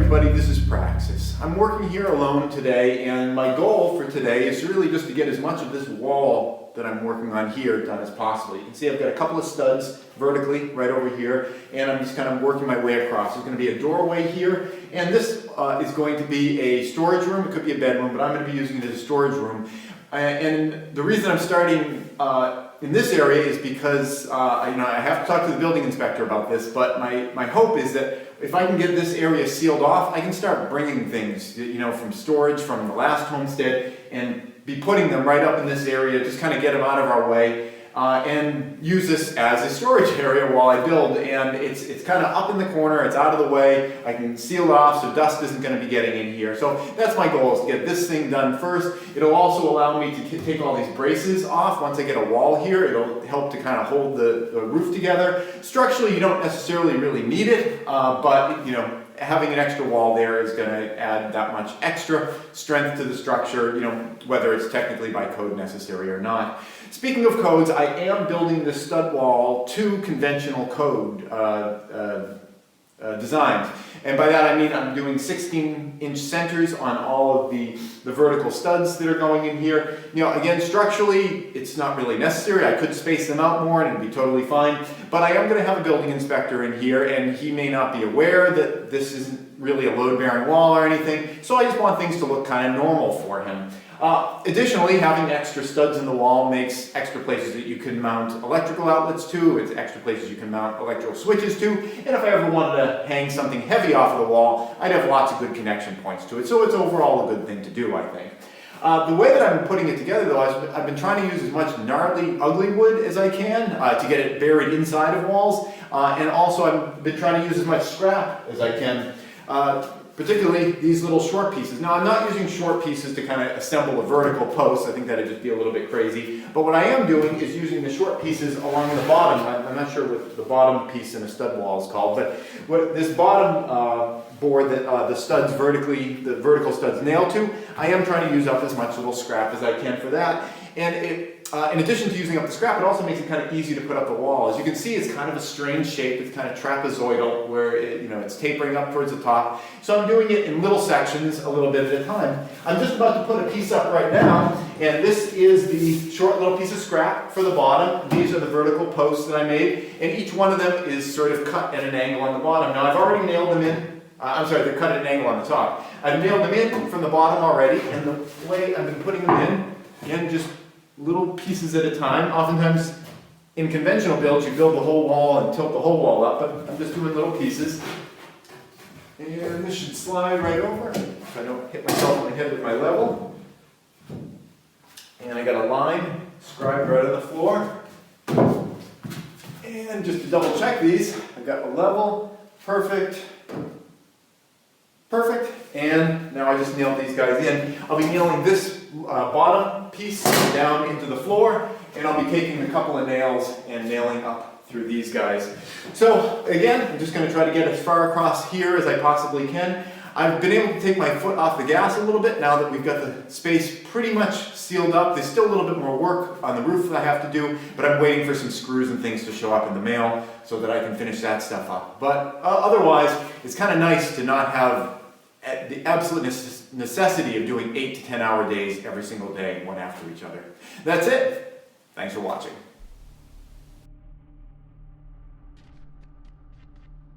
everybody, this is Praxis. I'm working here alone today, and my goal for today is really just to get as much of this wall that I'm working on here done as possible. You can see I've got a couple of studs vertically right over here, and I'm just kind of working my way across. There's going to be a doorway here, and this is going to be a storage room. It could be a bedroom, but I'm going to be using it as a storage room. And the reason I'm starting in this area is because I have to talk to the building inspector about this, but my hope is that if I can get this area sealed off, I can start bringing things, from storage from the last homestead and be putting them right up in this area, just kind of get them out of our way, and use this as a storage area while I build. And it's kind of up in the corner, it's out of the way, I can seal it off so dust isn't going to be getting in here. So that's my goal, is to get this thing done first. It'll also allow me to take all these braces off. Once I get a wall here, it'll help to kind of hold the roof together. Structurally, you don't necessarily really need it, but having an extra wall there is going to add that much extra strength to the structure, whether it's technically by code necessary or not. Speaking of codes, I am building this stud wall to conventional code designs. And by that I mean I'm doing 16-inch centers on all of the vertical studs that are going in here. Again, structurally, it's not really necessary. I could space them out more and it'd be totally fine. But I am going to have a building inspector in here, and he may not be aware that this isn't really a load-bearing wall or anything. So I just want things to look kind of normal for him. Additionally, having extra studs in the wall makes extra places that you can mount electrical outlets to. It's extra places you can mount electrical switches to. And if I ever wanted to hang something heavy off of the wall, I'd have lots of good connection points to it. So it's overall a good thing to do, I think. The way that I've been putting it together, though, I've been trying to use as much gnarly, ugly wood as I can to get it buried inside of walls. And also I've been trying to use as much scrap as I can. Particularly these little short pieces. Now, I'm not using short pieces to kind of assemble a vertical post. I think that'd just be a little bit crazy. But what I am doing is using the short pieces along the bottom. I'm not sure what the bottom piece in a stud wall is called, but what this bottom board that the vertical studs nail to, I am trying to use up as much little scrap as I can for that. And in addition to using up the scrap, it also makes it kind of easy to put up the wall. As you can see, it's kind of a strange shape. It's kind of trapezoidal, where it's tapering up towards the top. So I'm doing it in little sections, a little bit at a time. I'm just about to put a piece up right now, and this is the short little piece of scrap for the bottom. These are the vertical posts that I made, and each one of them is sort of cut at an angle on the bottom. Now, I've already nailed them in. They're cut at an angle on the top. I've nailed them in from the bottom already, and the way I've been putting them in, again, just little pieces at a time. Oftentimes, in conventional builds, you build the whole wall and tilt the whole wall up, but I'm just doing little pieces. And this should slide right over, if I don't hit myself on the head with my level. And I got a line scribed right on the floor. And just to double check these, I've got a level, perfect, and now I just nailed these guys in. I'll be nailing this bottom piece down into the floor, and I'll be taking a couple of nails and nailing up through these guys. So again, I'm just going to try to get as far across here as I possibly can. I've been able to take my foot off the gas a little bit now that we've got the space pretty much sealed up. There's still a little bit more work on the roof that I have to do, but I'm waiting for some screws and things to show up in the mail so that I can finish that stuff up. But otherwise, it's kind of nice to not have the absolute necessity of doing 8 to 10 hour days every single day, one after each other. That's it. Thanks for watching.